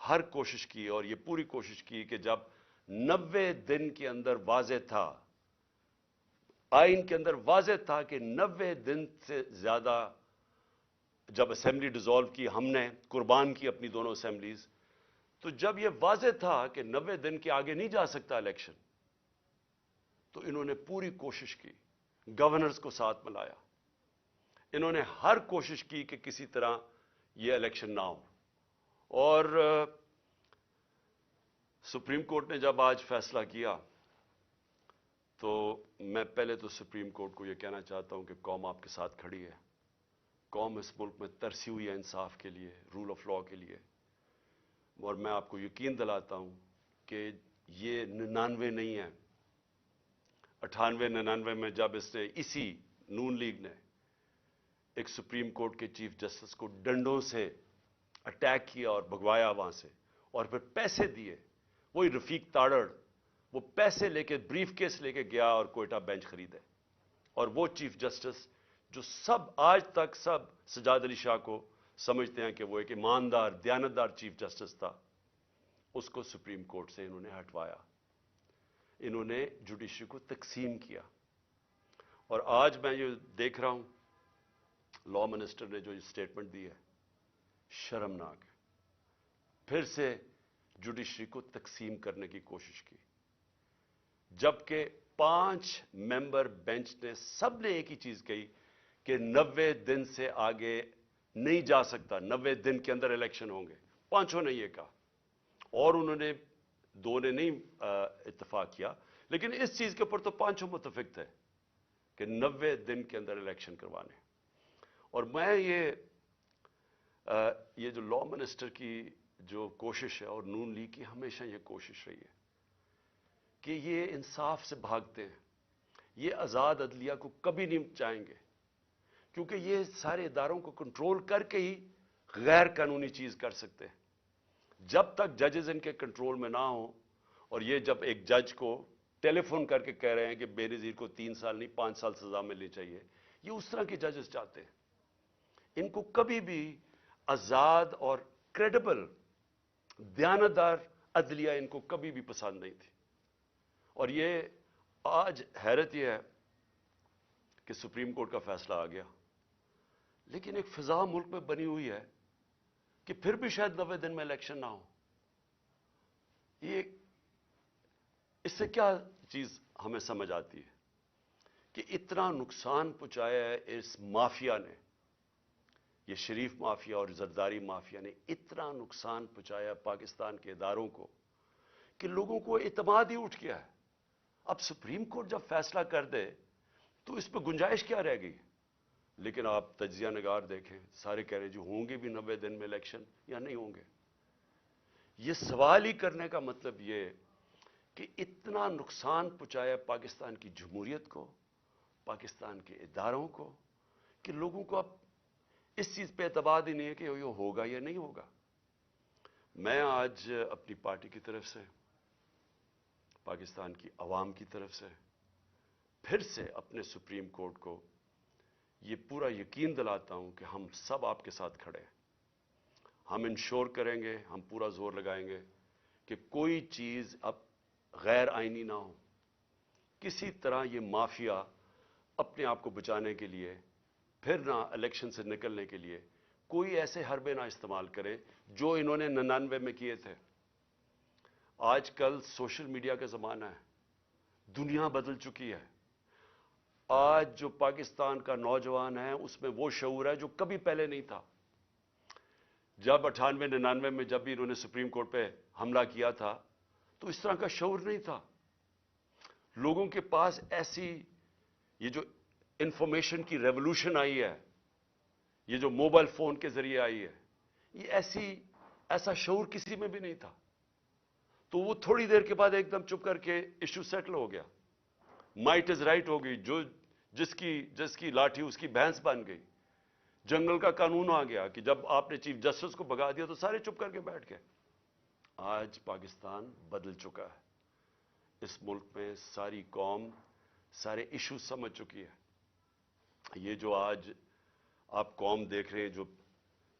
ہر کوشش کی اور یہ پوری کوشش کی کہ جب 90 دن کے اندر واضح تھا، آئین کے اندر واضح تھا کہ 90 دن سے زیادہ، جب اسمبلی ڈیزالو کی ہم نے، قربان کی اپنی دونوں اسمبلیز، تو جب یہ واضح تھا کہ 90 دن کے آگے نہیں جا سکتا الیکشن، تو انہوں نے پوری کوشش کی، گورنرز کو ساتھ ملایا، انہوں نے ہر کوشش کی کہ کسی طرح یہ الیکشن نہ ہو. اور سپریم کورٹ نے جب آج فیصلہ کیا تو میں پہلے تو سپریم کورٹ کو یہ کہنا چاہتا ہوں کہ قوم آپ کے ساتھ کھڑی ہے. قوم اس ملک میں ترسی ہوئی ہے انصاف کے لیے، رول آف لا کے لیے. اور میں آپ کو یقین دلاتا ہوں کہ یہ 99 نہیں ہے. 98 99 میں جب اس نے، اسی نون لیگ نے ایک سپریم کورٹ کے چیف جسٹس کو ڈنڈوں سے اٹیک کیا اور بھگوایا وہاں سے، اور پھر پیسے دیے، وہی رفیق تاڑڑ وہ پیسے لے کے بریف کیس لے کے گیا اور کوئٹہ بینچ خریدے. اور وہ چیف جسٹس جو سب آج تک سب سجاد علی شاہ کو سمجھتے ہیں کہ وہ ایک ایماندار دیانتدار چیف جسٹس تھا، اس کو سپریم کورٹ سے انہوں نے ہٹوایا. انہوں نے جوڈیشری کو تقسیم کیا. اور آج میں یہ دیکھ رہا ہوں لا منسٹر نے جو اسٹیٹمنٹ دی ہے، شرمناک ہے. پھر سے جوڈیشری کو تقسیم کرنے کی کوشش کی، جبکہ 5 ممبر بینچ نے سب نے ایک ہی چیز کہی کہ 90 دن سے آگے نہیں جا سکتا، 90 دن کے اندر الیکشن ہوں گے. 5 نے یہ کہا، اور انہوں نے 2 نے نہیں اتفاق کیا، لیکن اس چیز کے اوپر تو 5 متفق تھے کہ 90 دن کے اندر الیکشن کروانے. اور میں یہ جو لا منسٹر کی جو کوشش ہے اور نون لیگ کی ہمیشہ یہ کوشش رہی ہے کہ یہ انصاف سے بھاگتے ہیں، یہ آزاد عدلیہ کو کبھی نہیں چاہیں گے، کیونکہ یہ سارے اداروں کو کنٹرول کر کے ہی غیر قانونی چیز کر سکتے ہیں. جب تک ججز ان کے کنٹرول میں نہ ہوں، اور یہ جب ایک جج کو ٹیلی فون کر کے کہہ رہے ہیں کہ بے نظیر کو 3 سال نہیں 5 سال سزا ملنی چاہیے، یہ اس طرح کے ججز چاہتے ہیں. ان کو کبھی بھی آزاد اور کریڈیبل دیانتدار عدلیہ ان کو کبھی بھی پسند نہیں تھی. اور یہ آج حیرت یہ ہے کہ سپریم کورٹ کا فیصلہ آ گیا، لیکن ایک فضا ملک میں بنی ہوئی ہے کہ پھر بھی شاید 90 دن میں الیکشن نہ ہو. یہ اس سے کیا چیز ہمیں سمجھ آتی ہے کہ اتنا نقصان پہنچایا ہے اس مافیا نے، یہ شریف مافیا اور زرداری مافیا نے اتنا نقصان پہنچایا پاکستان کے اداروں کو کہ لوگوں کو اعتماد ہی اٹھ گیا ہے. اب سپریم کورٹ جب فیصلہ کر دے تو اس پہ گنجائش کیا رہ گئی؟ لیکن آپ تجزیہ نگار دیکھیں، سارے کہہ رہے جو ہوں گے بھی 90 دن میں الیکشن یا نہیں ہوں گے. یہ سوال ہی کرنے کا مطلب یہ کہ اتنا نقصان پہنچایا پاکستان کی جمہوریت کو، پاکستان کے اداروں کو، کہ لوگوں کو اب اس چیز پہ اعتماد ہی نہیں ہے کہ یہ ہوگا یا نہیں ہوگا. میں آج اپنی پارٹی کی طرف سے، پاکستان کی عوام کی طرف سے پھر سے اپنے سپریم کورٹ کو یہ پورا یقین دلاتا ہوں کہ ہم سب آپ کے ساتھ کھڑے ہیں. ہم انشور کریں گے، ہم پورا زور لگائیں گے کہ کوئی چیز اب غیر آئینی نہ ہو. کسی طرح یہ مافیا اپنے آپ کو بچانے کے لیے، پھر نہ الیکشن سے نکلنے کے لیے کوئی ایسے حربے نہ استعمال کرے جو انہوں نے 99 میں کیے تھے. آج کل سوشل میڈیا کا زمانہ ہے، دنیا بدل چکی ہے. آج جو پاکستان کا نوجوان ہے اس میں وہ شعور ہے جو کبھی پہلے نہیں تھا. جب 98 99 میں جب بھی انہوں نے سپریم کورٹ پہ حملہ کیا تھا تو اس طرح کا شعور نہیں تھا. لوگوں کے پاس ایسی یہ جو انفارمیشن کی ریولوشن آئی ہے، یہ جو موبائل فون کے ذریعے آئی ہے، یہ ایسا شعور کسی میں بھی نہیں تھا. تو وہ تھوڑی دیر کے بعد ایک دم چپ کر کے ایشو سیٹل ہو گیا. مائٹ از رائٹ ہو گئی، جس کی لاٹھی اس کی بھینس بن گئی. جنگل کا قانون آ گیا کہ جب آپ نے چیف جسٹس کو بھگا دیا تو سارے چپ کر کے بیٹھ گئے. آج پاکستان بدل چکا ہے. اس ملک میں ساری قوم سارے ایشو سمجھ چکی ہے. یہ جو آج آپ قوم دیکھ رہے ہیں جو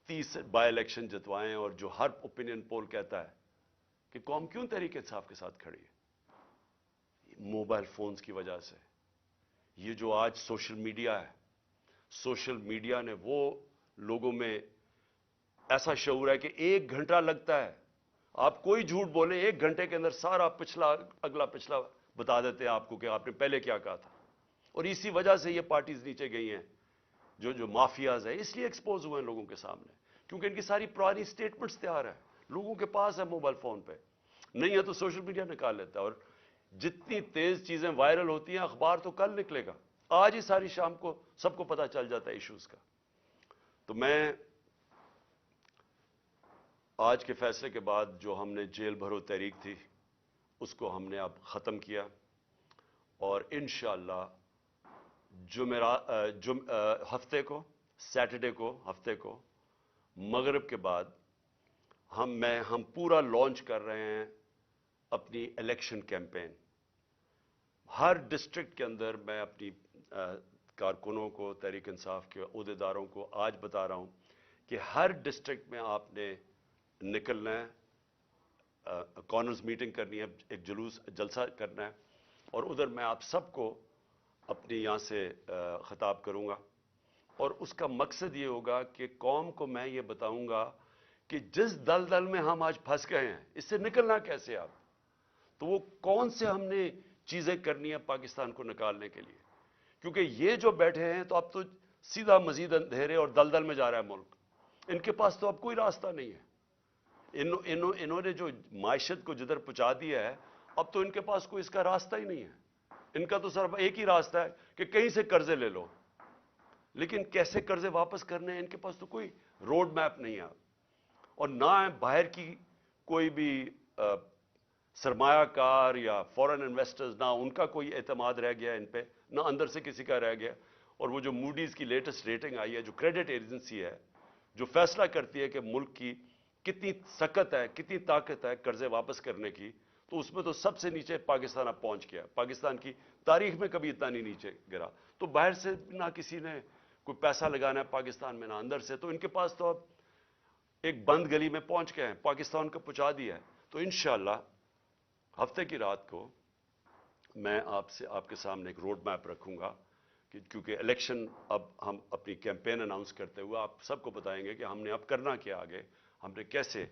30 بائی الیکشن جتوائیں اور جو ہر اوپینین پول کہتا ہے کہ قوم کیوں تحریک انصاف کے ساتھ کھڑی ہے؟ موبائل فونز کی وجہ سے. یہ جو آج سوشل میڈیا ہے، سوشل میڈیا نے وہ لوگوں میں ایسا شعور ہے کہ 1 گھنٹہ لگتا ہے، آپ کوئی جھوٹ بولیں 1 گھنٹے کے اندر سارا اگلا پچھلا بتا دیتے ہیں آپ کو کہ آپ نے پہلے کیا کہا تھا. اور اسی وجہ سے یہ پارٹیز نیچے گئی ہیں، جو مافیاز ہیں اس لیے ایکسپوز ہوئے ہیں لوگوں کے سامنے، کیونکہ ان کی ساری پرانی سٹیٹمنٹس تیار ہیں، لوگوں کے پاس ہے موبائل فون پہ. نہیں ہے تو سوشل میڈیا نکال لیتا ہے، اور جتنی تیز چیزیں وائرل ہوتی ہیں اخبار تو کل نکلے گا، آج ہی ساری شام کو سب کو پتا چل جاتا ہے ایشوز کا. تو میں آج کے فیصلے کے بعد جو ہم نے جیل بھرو تحریک تھی اس کو ہم نے اب ختم کیا، اور انشاءاللہ ہفتے کو سیٹرڈے کو ہفتے کو مغرب کے بعد ہم پورا لانچ کر رہے ہیں اپنی الیکشن کیمپین. ہر ڈسٹرکٹ کے اندر میں اپنی کارکنوں کو، تحریک انصاف کے عہدیداروں کو آج بتا رہا ہوں کہ ہر ڈسٹرکٹ میں آپ نے نکلنا ہے، کارنرز میٹنگ کرنی ہے، ایک جلسہ کرنا ہے، اور ادھر میں آپ سب کو اپنی یہاں سے خطاب کروں گا. اور اس کا مقصد یہ ہوگا کہ قوم کو میں یہ بتاؤں گا کہ جس دلدل میں ہم آج پھنس گئے ہیں اس سے نکلنا کیسے آپ، تو وہ کون سے ہم نے چیزیں کرنی ہیں پاکستان کو نکالنے کے لیے. کیونکہ یہ جو بیٹھے ہیں تو اب تو سیدھا مزید اندھیرے اور دلدل میں جا رہا ہے ملک، ان کے پاس تو اب کوئی راستہ نہیں ہے. انہوں نے جو معیشت کو جدھر پہنچا دیا ہے اب تو ان کے پاس کوئی اس کا راستہ ہی نہیں ہے. ان کا تو صرف ایک ہی راستہ ہے کہ کہیں سے قرضے لے لو، لیکن کیسے قرضے واپس کرنے ہیں ان کے پاس تو کوئی روڈ میپ نہیں ہے. اور نہ باہر کی کوئی بھی سرمایہ کار یا فورن انویسٹرز، نہ ان کا کوئی اعتماد رہ گیا ان پہ، نہ اندر سے کسی کا رہ گیا. اور وہ جو موڈیز کی لیٹسٹ ریٹنگ آئی ہے، جو کریڈٹ ایجنسی ہے جو فیصلہ کرتی ہے کہ ملک کی کتنی سکت ہے، کتنی طاقت ہے قرضے واپس کرنے کی، تو اس میں تو سب سے نیچے پاکستان اب پہنچ گیا. پاکستان کی تاریخ میں کبھی اتنا نہیں نیچے گرا. تو باہر سے نہ کسی نے کوئی پیسہ لگانا ہے پاکستان میں، نہ اندر سے، تو ان کے پاس تو اب ایک بند گلی میں پہنچ گئے ہیں، پاکستان کو پہنچا دیا ہے. تو انشاءاللہ ہفتے کی رات کو میں آپ کے سامنے ایک روڈ میپ رکھوں گا، کیونکہ الیکشن اب ہم اپنی کیمپین اناؤنس کرتے ہوئے آپ سب کو بتائیں گے کہ ہم نے اب کرنا کیا، آگے ہم نے کیسے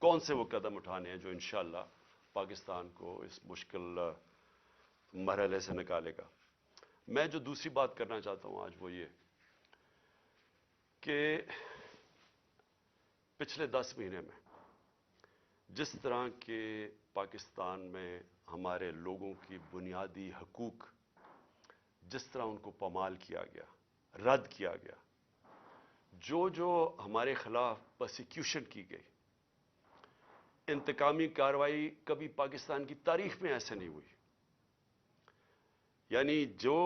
کون سے وہ قدم اٹھانے ہیں جو انشاءاللہ پاکستان کو اس مشکل مرحلے سے نکالے گا. میں جو دوسری بات کرنا چاہتا ہوں آج وہ یہ کہ پچھلے 10 مہینے میں جس طرح کے پاکستان میں ہمارے لوگوں کی بنیادی حقوق جس طرح ان کو پامال کیا گیا، رد کیا گیا، جو ہمارے خلاف پرسیکیوشن کی گئی، انتقامی کارروائی کبھی پاکستان کی تاریخ میں ایسے نہیں ہوئی. یعنی جو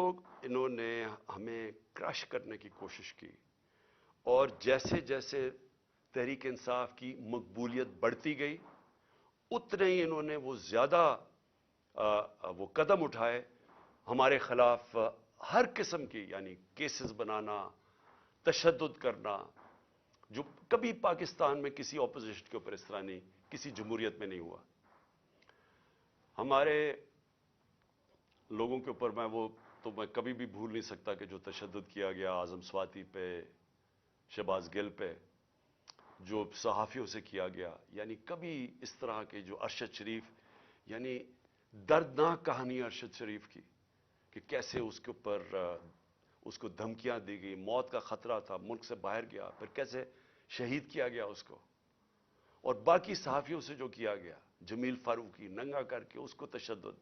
انہوں نے ہمیں کرش کرنے کی کوشش کی، اور جیسے جیسے تحریک انصاف کی مقبولیت بڑھتی گئی اتنے ہی انہوں نے وہ زیادہ وہ قدم اٹھائے ہمارے خلاف ہر قسم کی، یعنی کیسز بنانا، تشدد کرنا، جو کبھی پاکستان میں کسی اپوزیشن کے اوپر اس طرح نہیں، کسی جمہوریت میں نہیں ہوا. ہمارے لوگوں کے اوپر میں کبھی بھی بھول نہیں سکتا کہ جو تشدد کیا گیا اعظم سواتی پہ، شہباز گل پہ، جو صحافیوں سے کیا گیا، یعنی کبھی اس طرح کے جو ارشد شریف، یعنی دردناک کہانی ارشد شریف کی کہ کیسے اس کے اوپر اس کو دھمکیاں دی گئی، موت کا خطرہ تھا، ملک سے باہر گیا، پھر کیسے شہید کیا گیا اس کو، اور باقی صحافیوں سے جو کیا گیا، جمیل فاروقی ننگا کر کے اس کو تشدد،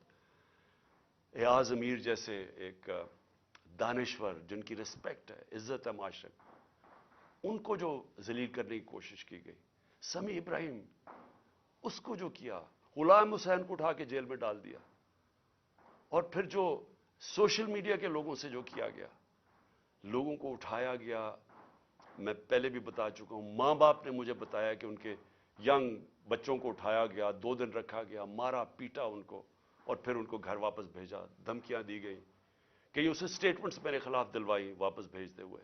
ایاز امیر جیسے ایک دانشور جن کی رسپیکٹ ہے، عزت ہے معاشرے میں، ان کو جو ذلیل کرنے کی کوشش کی گئی، سمیع ابراہیم اس کو جو کیا، غلام حسین کو اٹھا کے جیل میں ڈال دیا، اور پھر جو سوشل میڈیا کے لوگوں سے جو کیا گیا، لوگوں کو اٹھایا گیا. میں پہلے بھی بتا چکا ہوں، ماں باپ نے مجھے بتایا کہ ان کے ینگ بچوں کو اٹھایا گیا، 2 دن رکھا گیا، مارا پیٹا ان کو، اور پھر ان کو گھر واپس بھیجا، دھمکیاں دی گئی، کئی اسے سٹیٹمنٹس میرے خلاف دلوائی واپس بھیجتے ہوئے.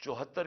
74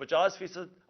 50%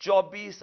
24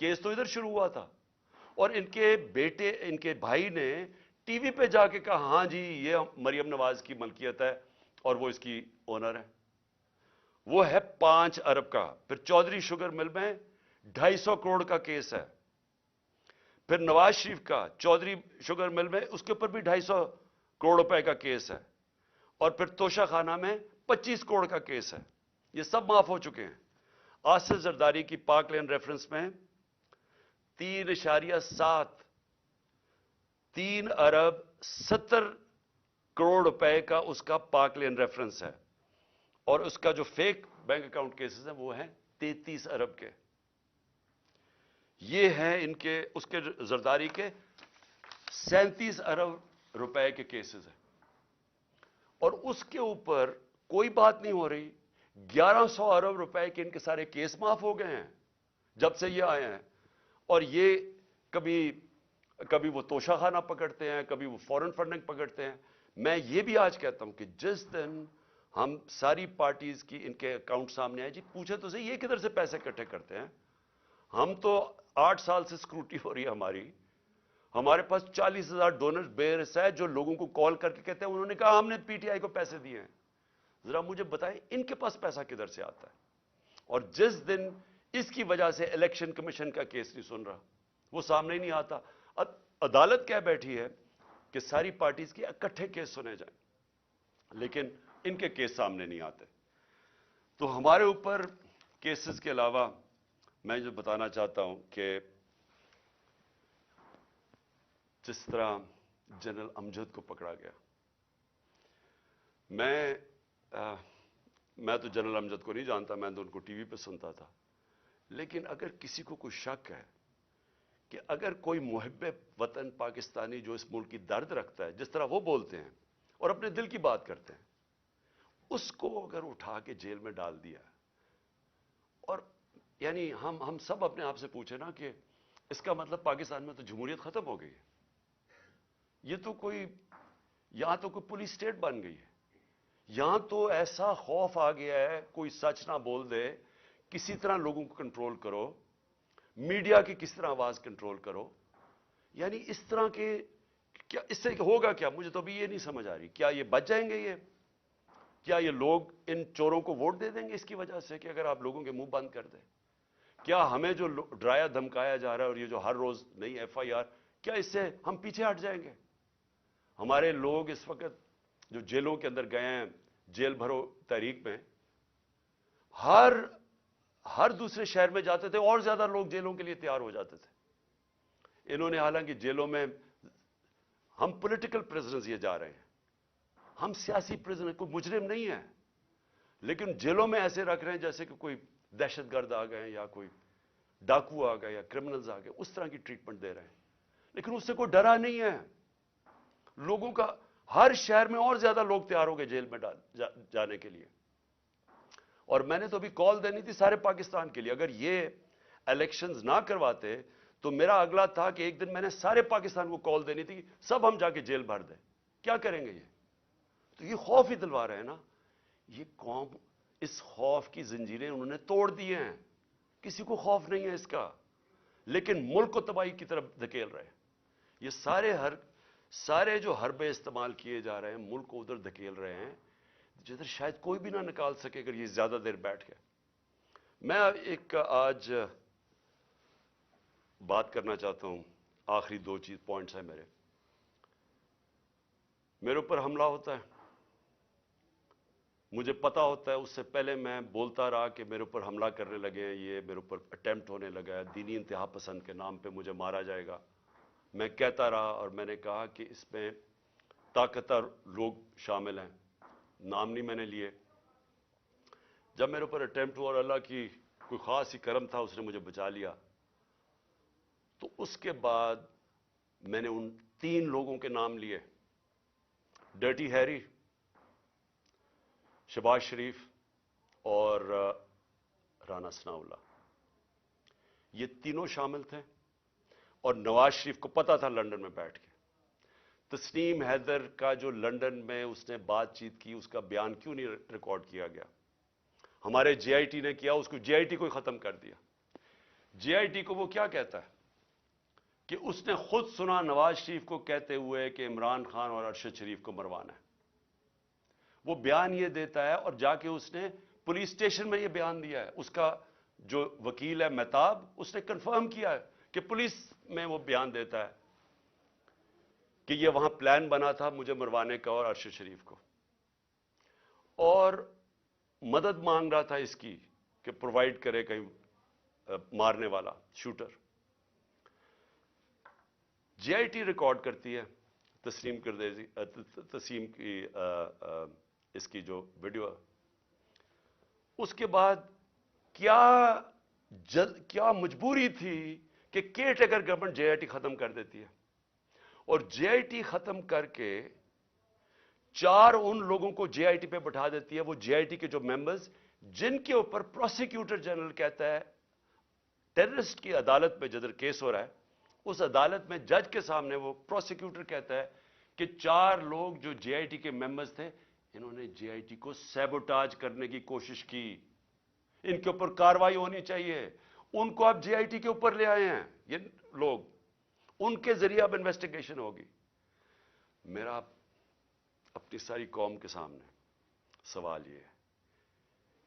کیس تو ادھر شروع ہوا تھا، اور ان کے بیٹے، ان کے بھائی نے ٹی وی پہ جا کے کہا ہاں جی یہ مریم نواز کی ملکیت ہے اور وہ اس کی اونر ہے. وہ ہے 5 ارب کا. پھر چودھری شوگر مل میں 250 کروڑ کا کیس ہے. پھر نواز شریف کا چودھری شوگر مل میں اس کے اوپر بھی 250 کروڑ روپے کا کیس ہے. اور پھر توشہ خانہ میں 25 کروڑ کا کیس ہے. یہ سب معاف ہو چکے ہیں. آصف زرداری کی پاک لین ریفرنس میں 3.7 3 ارب 70 کروڑ روپے کا اس کا پاک لین ریفرنس ہے. اور اس کا جو فیک بینک اکاؤنٹ کیسز ہیں وہ ہیں 33 ارب کے. یہ ہیں ان کے، اس کے زرداری کے 37 ارب روپے کے کیسز ہیں. اور اس کے اوپر کوئی بات نہیں ہو رہی. 1100 ارب روپے کے ان کے سارے کیس معاف ہو گئے ہیں جب سے یہ آئے ہیں. اور یہ کبھی وہ توشہ خانہ پکڑتے ہیں، کبھی وہ فورن فنڈنگ پکڑتے ہیں. میں یہ بھی آج کہتا ہوں کہ جس دن ہم ساری پارٹیز کی ان کے اکاؤنٹ سامنے آئے، جی پوچھے تو صحیح یہ کدھر سے پیسے اکٹھے کرتے ہیں. ہم تو 8 سال سے اسکروٹی ہو رہی ہے ہماری. ہمارے پاس 40,000 ڈونر بیئرس ہے جو لوگوں کو کال کر کے کہتے ہیں انہوں نے کہا ہم نے پی ٹی آئی کو پیسے دیے ہیں. ذرا مجھے بتائیں ان کے پاس پیسہ کدھر سے آتا ہے. اور جس دن اس کی وجہ سے الیکشن کمیشن کا کیس نہیں سن رہا، وہ سامنے ہی نہیں آتا. عدالت کہہ بیٹھی ہے کہ ساری پارٹیز کے اکٹھے کیس سنے جائیں، لیکن ان کے کیس سامنے نہیں آتے. تو ہمارے اوپر کیسز کے علاوہ میں جو بتانا چاہتا ہوں کہ جس طرح جنرل امجد کو پکڑا گیا، میں تو جنرل امجد کو نہیں جانتا، میں تو ان کو ٹی وی پہ سنتا تھا. لیکن اگر کسی کو کوئی شک ہے کہ اگر کوئی محب وطن پاکستانی جو اس ملک کی درد رکھتا ہے، جس طرح وہ بولتے ہیں اور اپنے دل کی بات کرتے ہیں، اس کو اگر اٹھا کے جیل میں ڈال دیا، اور یعنی ہم سب اپنے آپ سے پوچھیں نا کہ اس کا مطلب پاکستان میں تو جمہوریت ختم ہو گئی ہے. یہ تو کوئی، یہاں تو کوئی پولیس اسٹیٹ بن گئی ہے. یہاں تو ایسا خوف آ گیا ہے کوئی سچ نہ بول دے، کسی طرح لوگوں کو کنٹرول کرو، میڈیا کی کس طرح آواز کنٹرول کرو. یعنی اس طرح کے کیا اس سے ہوگا کیا؟ مجھے تو ابھی یہ نہیں سمجھ آ رہی. کیا یہ بچ جائیں گے؟ کیا یہ لوگ ان چوروں کو ووٹ دے دیں گے اس کی وجہ سے کہ اگر آپ لوگوں کے منہ بند کر دیں؟ کیا ہمیں جو ڈرایا دھمکایا جا رہا ہے اور یہ جو ہر روز نئی ایف آئی آر، کیا اس سے ہم پیچھے ہٹ جائیں گے؟ ہمارے لوگ اس وقت جو جیلوں کے اندر گئے ہیں، جیل بھرو تحریک میں، ہر دوسرے شہر میں جاتے تھے اور زیادہ لوگ جیلوں کے لیے تیار ہو جاتے تھے. انہوں نے حالانکہ جیلوں میں، ہم پولیٹیکل پریزنرز یہ جا رہے ہیں، ہم سیاسی پریزنر، کوئی مجرم نہیں ہے، لیکن جیلوں میں ایسے رکھ رہے ہیں جیسے کہ کوئی دہشت گرد آ گئے یا کوئی ڈاکو آ گئے یا کرمنلز آ گئے، اس طرح کی ٹریٹمنٹ دے رہے ہیں. لیکن اس سے کوئی ڈرا نہیں ہے. لوگوں کا ہر شہر میں اور زیادہ لوگ تیار ہو گئے جیل میں جانے کے لیے. اور میں نے تو ابھی کال دینی تھی سارے پاکستان کے لیے. اگر یہ الیکشنز نہ کرواتے تو میرا اگلا تھا کہ ایک دن میں نے سارے پاکستان کو کال دینی تھی، سب ہم جا کے جیل بھر دیں. کیا کریں گے یہ؟ تو یہ خوف ہی دلوا رہے ہیں نا. یہ قوم اس خوف کی زنجیریں انہوں نے توڑ دی ہیں. کسی کو خوف نہیں ہے اس کا، لیکن ملک کو تباہی کی طرف دھکیل رہے ہیں. یہ سارے جو حربے استعمال کیے جا رہے ہیں ملک کو ادھر دھکیل رہے ہیں جدھر شاید کوئی بھی نہ نکال سکے اگر یہ زیادہ دیر بیٹھ گیا. میں ایک آج بات کرنا چاہتا ہوں، آخری 2 پوائنٹس ہیں میرے اوپر حملہ ہوتا ہے، مجھے پتا ہوتا ہے، اس سے پہلے میں بولتا رہا کہ میرے اوپر حملہ کرنے لگے ہیں، یہ میرے اوپر اٹیمپٹ ہونے لگا ہے، دینی انتہا پسند کے نام پہ مجھے مارا جائے گا. میں کہتا رہا اور میں نے کہا کہ اس میں طاقتور لوگ شامل ہیں، نام نہیں میں نے لیے. جب میرے اوپر اٹیمپٹ ہوا اور اللہ کی کوئی خاص ہی کرم تھا، اس نے مجھے بچا لیا، تو اس کے بعد میں نے ان 3 لوگوں کے نام لیے: ڈرٹی ہیری، شہباز شریف اور رانا ثناءاللہ. یہ تینوں شامل تھے. اور نواز شریف کو پتا تھا لندن میں بیٹھ کے. تسنیم حیدر کا جو لندن میں اس نے بات چیت کی، اس کا بیان کیوں نہیں ریکارڈ کیا گیا؟ ہمارے جے آئی ٹی نے کیا، اس کو جے آئی ٹی کو ختم کر دیا. JIT کو وہ کیا کہتا ہے کہ اس نے خود سنا نواز شریف کو کہتے ہوئے کہ عمران خان اور ارشد شریف کو مروانا ہے. وہ بیان یہ دیتا ہے اور جا کے اس نے پولیس اسٹیشن میں یہ بیان دیا ہے. اس کا جو وکیل ہے مہتاب, اس نے کنفرم کیا ہے کہ پولیس میں وہ بیان دیتا ہے کہ یہ وہاں پلان بنا تھا مجھے مروانے کا اور ارشد شریف کو, اور مدد مانگ رہا تھا اس کی کہ پرووائڈ کرے کہیں مارنے والا شوٹر. JIT ریکارڈ کرتی ہے تسیم کی اس کی جو ویڈیو ہے. اس کے بعد کیا مجبوری تھی کہ کیئر ٹیکر گورنمنٹ JIT ختم کر دیتی ہے, اور JIT ختم کر کے 4 ان لوگوں کو JIT پہ بٹھا دیتی ہے, وہ JIT کے جو ممبرز جن کے اوپر پروسیکیوٹر جنرل کہتا ہے ٹیررسٹ کی عدالت میں جدھر کیس ہو رہا ہے, اس عدالت میں جج کے سامنے وہ پروسیکیوٹر کہتا ہے کہ 4 لوگ جو JIT کے ممبرز تھے انہوں نے JIT کو سیبوٹاج کرنے کی کوشش کی, ان کے اوپر کاروائی ہونی چاہیے. ان کو آپ JIT کے اوپر لے آئے ہیں یہ لوگ, ان کے ذریعے اب انویسٹیگیشن ہوگی. میرا اپنی ساری قوم کے سامنے سوال یہ ہے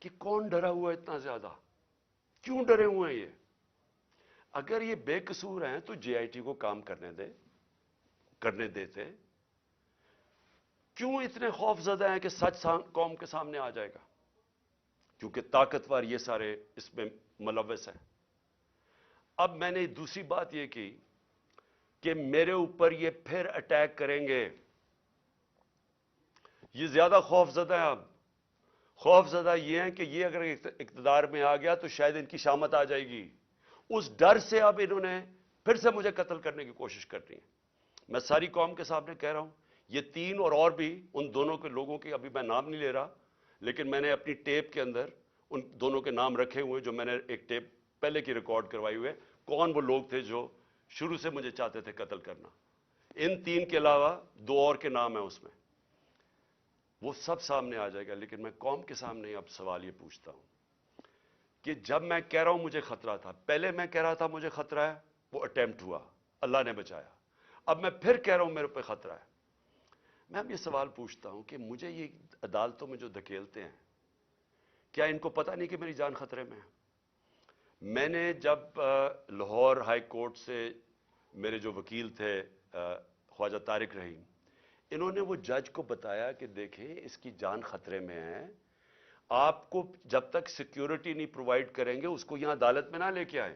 کہ کون ڈرا ہوا ہے اتنا زیادہ, کیوں ڈرے ہوئے ہیں یہ؟ اگر یہ بے قصور ہیں تو JIT کو کام کرنے دیتے, کیوں اتنے خوف زدہ ہیں کہ سچ قوم کے سامنے آ جائے گا؟ کیونکہ طاقتور یہ سارے اس میں ملوث ہیں. اب میں نے دوسری بات یہ کی کہ میرے اوپر یہ پھر اٹیک کریں گے, یہ زیادہ خوف زدہ ہیں. اب خوف زدہ یہ ہیں کہ یہ اگر اقتدار میں آ گیا تو شاید ان کی شامت آ جائے گی. اس ڈر سے اب انہوں نے پھر سے مجھے قتل کرنے کی کوشش کرنی ہے. میں ساری قوم کے سامنے کہہ رہا ہوں, یہ 3 اور بھی ان دونوں کے لوگوں کے ابھی میں نام نہیں لے رہا, لیکن میں نے اپنی ٹیپ کے اندر ان دونوں کے نام رکھے ہوئے جو میں نے ایک ٹیپ پہلے کی ریکارڈ کروائی ہوئے, کون وہ لوگ تھے جو شروع سے مجھے چاہتے تھے قتل کرنا. ان 3 کے علاوہ 2 اور کے نام ہیں اس میں, وہ سب سامنے آ جائے گا. لیکن میں قوم کے سامنے اب سوال یہ پوچھتا ہوں کہ جب میں کہہ رہا ہوں مجھے خطرہ تھا, پہلے میں کہہ رہا تھا مجھے خطرہ ہے, وہ اٹیمپٹ ہوا, اللہ نے بچایا. اب میں پھر کہہ رہا ہوں میرے پہ خطرہ ہے. میں اب یہ سوال پوچھتا ہوں کہ مجھے یہ عدالتوں میں جو دھکیلتے ہیں, کیا ان کو پتہ نہیں کہ میری جان خطرے میں ہے؟ میں نے جب لاہور ہائی کورٹ سے میرے جو وکیل تھے خواجہ طارق رحیم, انہوں نے وہ جج کو بتایا کہ دیکھیں اس کی جان خطرے میں ہے, آپ کو جب تک سیکیورٹی نہیں پرووائڈ کریں گے اس کو یہاں عدالت میں نہ لے کے آئیں.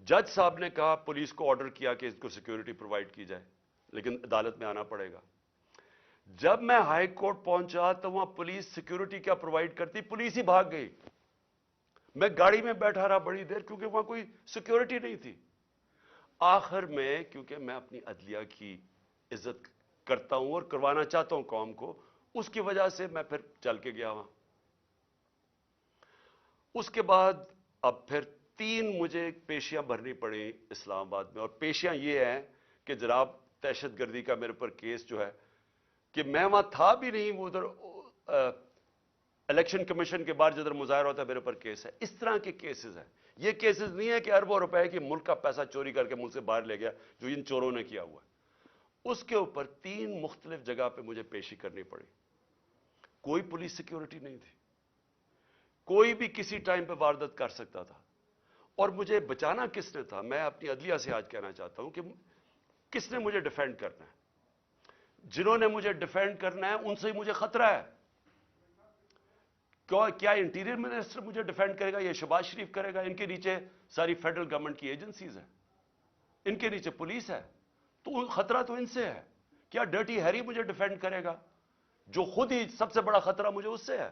جج صاحب نے کہا, پولیس کو آرڈر کیا کہ اس کو سیکیورٹی پرووائڈ کی جائے, لیکن عدالت میں آنا پڑے گا. جب میں ہائی کورٹ پہنچا تو وہاں پولیس سیکیورٹی کیا پرووائڈ کرتی, پولیس ہی بھاگ گئی. میں گاڑی میں بیٹھا رہا بڑی دیر کیونکہ وہاں کوئی سیکیورٹی نہیں تھی. آخر میں کیونکہ میں اپنی عدلیہ کی عزت کرتا ہوں اور کروانا چاہتا ہوں قوم کو, اس کی وجہ سے میں پھر چل کے گیا وہاں. اس کے بعد اب پھر 3 مجھے پیشیاں بھرنی پڑی اسلام آباد میں, اور پیشیاں یہ ہیں کہ جناب دہشت گردی کا میرے پر کیس جو ہے کہ میں وہاں تھا بھی نہیں, وہ ادھر الیکشن کمیشن کے بعد جدھر مظاہرہ ہوتا ہے میرے پر کیس ہے. اس طرح کے کیسز ہیں. یہ کیسز نہیں ہے کہ اربوں روپے کی ملک کا پیسہ چوری کر کے ملک سے باہر لے گیا جو ان چوروں نے کیا ہوا ہے. اس کے اوپر 3 مختلف جگہ پہ مجھے پیشی کرنی پڑی. کوئی پولیس سیکیورٹی نہیں تھی, کوئی بھی کسی ٹائم پہ واردات کر سکتا تھا. اور مجھے بچانا کس نے تھا؟ میں اپنی عدلیہ سے آج کہنا چاہتا ہوں کہ کس نے مجھے ڈیفینڈ کرنا ہے؟ جنہوں نے مجھے ڈیفینڈ کرنا ہے ان سے ہی مجھے خطرہ ہے. کیا انٹیریئر منسٹر مجھے ڈیفینڈ کرے گا؟ یہ شہباز شریف کرے گا؟ ان کے نیچے ساری فیڈرل گورنمنٹ کی ایجنسیز ہیں, ان کے نیچے پولیس ہے, تو خطرہ تو ان سے ہے. کیا ڈرٹی ہیری مجھے ڈیفینڈ کرے گا جو خود ہی سب سے بڑا خطرہ مجھے اس سے ہے؟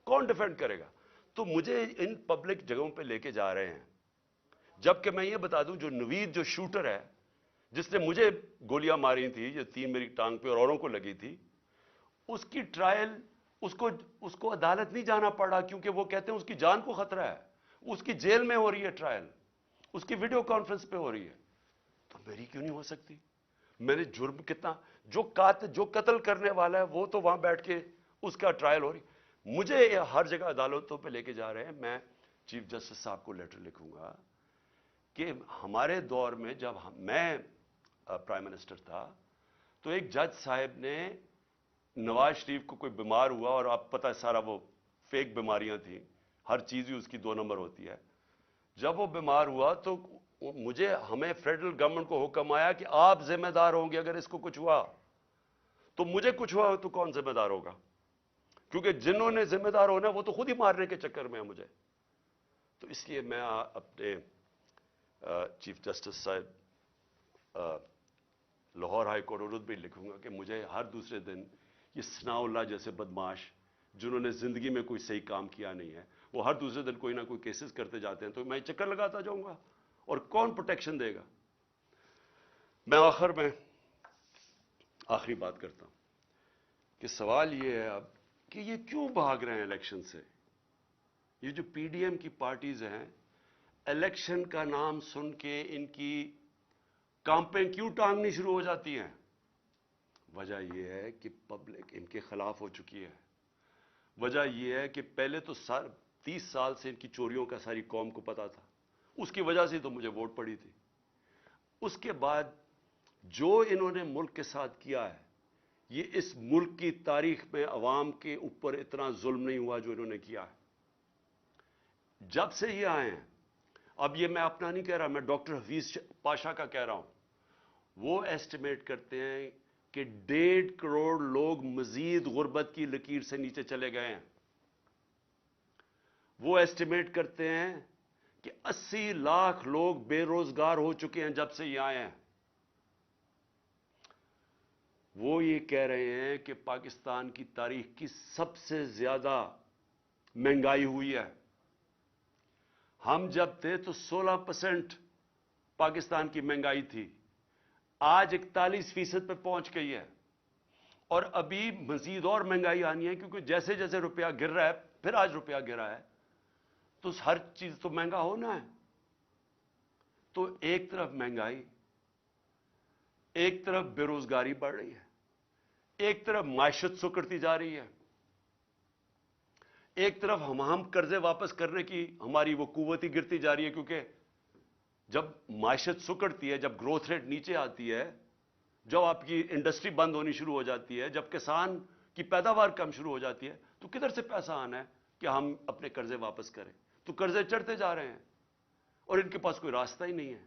کون ڈیفینڈ کرے گا؟ تو مجھے ان پبلک جگہوں پہ لے کے جا رہے ہیں, جبکہ میں یہ بتا دوں جو نوید جو شوٹر ہے جس نے مجھے گولیاں ماری تھی, یہ 3 میری ٹانگ پہ اور اوروں کو لگی تھی, اس کی ٹرائل اس کو عدالت نہیں جانا پڑا کیونکہ وہ کہتے ہیں اس کی جان کو خطرہ ہے. اس کی جیل میں ہو رہی ہے ٹرائل, اس کی ویڈیو کانفرنس پہ ہو رہی ہے, تو میری کیوں نہیں ہو سکتی؟ میں نے جرم کتنا, جو قتل کرنے والا ہے وہ تو وہاں بیٹھ کے اس کا ٹرائل ہو رہی. مجھے ہر جگہ عدالتوں پہ لے کے جا رہے ہیں. میں چیف جسٹس صاحب کو لیٹر لکھوں گا کہ ہمارے دور میں جب میں پرائم منسٹر تھا تو ایک جج صاحب نے نواز شریف کو کوئی بیمار ہوا، اور آپ پتہ سارا وہ فیک بیماریاں تھیں، ہر چیز ہی اس کی 2 نمبر ہوتی ہے. جب وہ بیمار ہوا تو ہمیں فیڈرل گورنمنٹ کو حکم آیا کہ آپ ذمہ دار ہوں گے، اگر اس کو کچھ ہوا تو مجھے کچھ ہوا تو کون ذمہ دار ہوگا؟ کیونکہ جنہوں نے ذمہ دار ہونا وہ تو خود ہی مارنے کے چکر میں ہے مجھے. تو اس لیے میں اپنے چیف جسٹس صاحب لاہور ہائی کورٹ اردو بھی لکھوں گا کہ مجھے ہر دوسرے دن یہ ثناء اللہ جیسے بدماش جنہوں نے زندگی میں کوئی صحیح کام کیا نہیں ہے، وہ ہر دوسرے دن کوئی نہ کوئی کیسز کرتے جاتے ہیں، تو میں چکر لگاتا جاؤں گا اور کون پروٹیکشن دے گا؟ میں آخر میں آخری بات کرتا ہوں کہ سوال یہ ہے اب کہ یہ کیوں بھاگ رہے ہیں الیکشن سے؟ یہ جو پی ڈی ایم کی پارٹیز ہیں، الیکشن کا نام سن کے ان کی کامپیں کیوں ٹانگنی شروع ہو جاتی ہیں؟ وجہ یہ ہے کہ پبلک ان کے خلاف ہو چکی ہے. وجہ یہ ہے کہ پہلے تو 30 سال سے ان کی چوریوں کا ساری قوم کو پتا تھا، اس کی وجہ سے تو مجھے ووٹ پڑی تھی. اس کے بعد جو انہوں نے ملک کے ساتھ کیا ہے، یہ اس ملک کی تاریخ میں عوام کے اوپر اتنا ظلم نہیں ہوا جو انہوں نے کیا ہے. جب سے یہ آئے ہیں، اب یہ میں اپنا نہیں کہہ رہا، میں ڈاکٹر حفیظ پاشا کا کہہ رہا ہوں، وہ ایسٹیمیٹ کرتے ہیں کہ 1.5 کروڑ لوگ مزید غربت کی لکیر سے نیچے چلے گئے ہیں. وہ ایسٹیمیٹ کرتے ہیں کہ 80 لاکھ لوگ بے روزگار ہو چکے ہیں جب سے یہ آئے ہیں. وہ یہ کہہ رہے ہیں کہ پاکستان کی تاریخ کی سب سے زیادہ مہنگائی ہوئی ہے. ہم جب تھے تو 16% پاکستان کی مہنگائی تھی، آج 41% پہ پہنچ گئی ہے، اور ابھی مزید اور مہنگائی آنی ہے، کیونکہ جیسے جیسے روپیہ گر رہا ہے، پھر آج روپیہ گرا ہے تو ہر چیز تو مہنگا ہونا ہے. تو ایک طرف مہنگائی، ایک طرف بے روزگاری بڑھ رہی ہے، ایک طرف معیشت سکڑتی جا رہی ہے، ایک طرف ہم قرضے واپس کرنے کی ہماری وہ قوت ہی گرتی جا رہی ہے. کیونکہ جب معیشت سکڑتی ہے، جب گروتھ ریٹ نیچے آتی ہے، جب آپ کی انڈسٹری بند ہونی شروع ہو جاتی ہے، جب کسان کی پیداوار کم شروع ہو جاتی ہے، تو کدھر سے پیسہ آنا ہے کہ ہم اپنے قرضے واپس کریں؟ تو قرضے چڑھتے جا رہے ہیں اور ان کے پاس کوئی راستہ ہی نہیں ہے.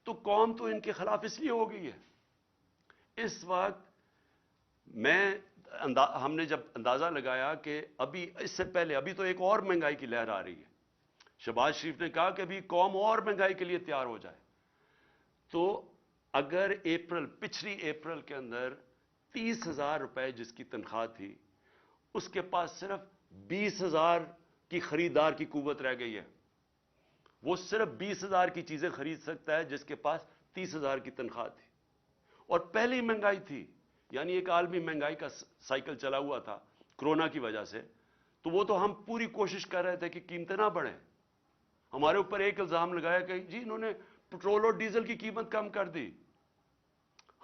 تو قوم تو ان کے خلاف اس لیے ہو گئی ہے. اس وقت ہم نے جب اندازہ لگایا کہ ابھی اس سے پہلے ابھی تو ایک اور مہنگائی کی لہر آ رہی ہے، شہباز شریف نے کہا کہ ابھی قوم اور مہنگائی کے لیے تیار ہو جائے. تو اگر پچھلی اپریل کے اندر 30,000 روپے جس کی تنخواہ تھی، اس کے پاس صرف 20,000 کی خریدار کی قوت رہ گئی ہے. وہ صرف 20,000 کی چیزیں خرید سکتا ہے جس کے پاس 30,000 کی تنخواہ تھی. اور پہلی مہنگائی تھی، یعنی ایک عالمی مہنگائی کا سائیکل چلا ہوا تھا کرونا کی وجہ سے. تو وہ تو ہم پوری کوشش کر رہے تھے کہ قیمتیں نہ بڑھیں. ہمارے اوپر ایک الزام لگایا کہ جی انہوں نے پٹرول اور ڈیزل کی قیمت کم کر دی.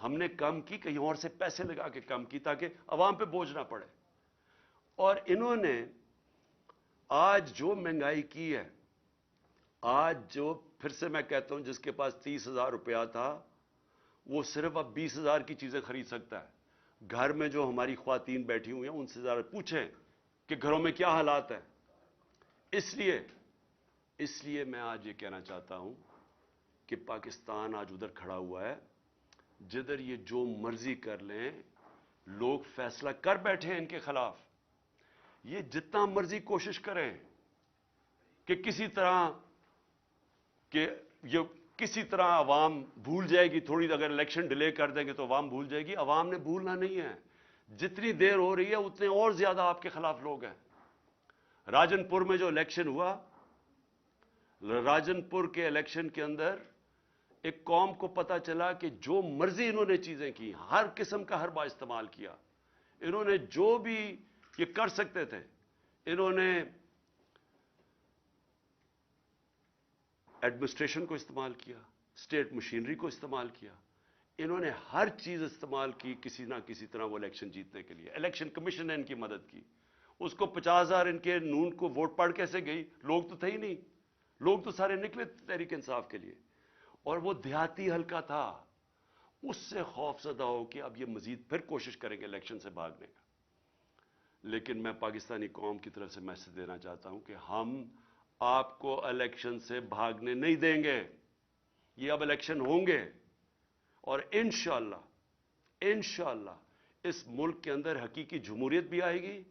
ہم نے کم کی، کہیں اور سے پیسے لگا کے کم کی تاکہ عوام پہ بوجھ نہ پڑے. اور انہوں نے آج جو مہنگائی کی ہے، آج جو پھر سے میں کہتا ہوں جس کے پاس 30,000 روپیہ تھا وہ صرف اب 20,000 کی چیزیں خرید سکتا ہے. گھر میں جو ہماری خواتین بیٹھی ہوئی ہیں ان سے ذرا پوچھیں کہ گھروں میں کیا حالات ہیں. اس لیے میں آج یہ کہنا چاہتا ہوں کہ پاکستان آج ادھر کھڑا ہوا ہے جدھر یہ جو مرضی کر لیں، لوگ فیصلہ کر بیٹھے ہیں ان کے خلاف. یہ جتنا مرضی کوشش کریں کہ کسی طرح عوام بھول جائے گی، تھوڑی اگر الیکشن ڈیلے کر دیں گے تو عوام بھول جائے گی. عوام نے بھولنا نہیں ہے. جتنی دیر ہو رہی ہے اتنے اور زیادہ آپ کے خلاف لوگ ہیں. راجن پور میں جو الیکشن ہوا، راجن پور کے الیکشن کے اندر ایک قوم کو پتا چلا کہ جو مرضی انہوں نے چیزیں کی، ہر قسم کا حربہ استعمال کیا. انہوں نے جو بھی یہ کر سکتے تھے، انہوں نے ایڈمنسٹریشن کو استعمال کیا، اسٹیٹ مشینری کو استعمال کیا. انہوں نے ہر چیز استعمال کی کسی نہ کسی طرح وہ الیکشن جیتنے کے لیے. الیکشن کمیشن نے ان کی مدد کی. اس کو 50,000 ان کے نون کو ووٹ پڑ کیسے گئی؟ لوگ تو تھے ہی نہیں. لوگ تو سارے نکلے تحریک انصاف کے لیے، اور وہ دیہاتی حلقہ تھا، اس سے خوف زدہ ہو کہ اب یہ مزید پھر کوشش کریں گے الیکشن سے بھاگنے کا۔ لیکن میں پاکستانی قوم کی طرف سے میسج دینا چاہتا ہوں کہ ہم آپ کو الیکشن سے بھاگنے نہیں دیں گے، یہ اب الیکشن ہوں گے، اور انشاءاللہ اس ملک کے اندر حقیقی جمہوریت بھی آئے گی،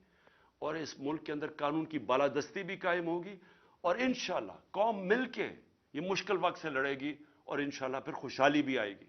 اور اس ملک کے اندر قانون کی بالادستی بھی قائم ہوگی، اور انشاءاللہ قوم مل کے یہ مشکل وقت سے لڑے گی، اور انشاءاللہ پھر خوشحالی بھی آئے گی۔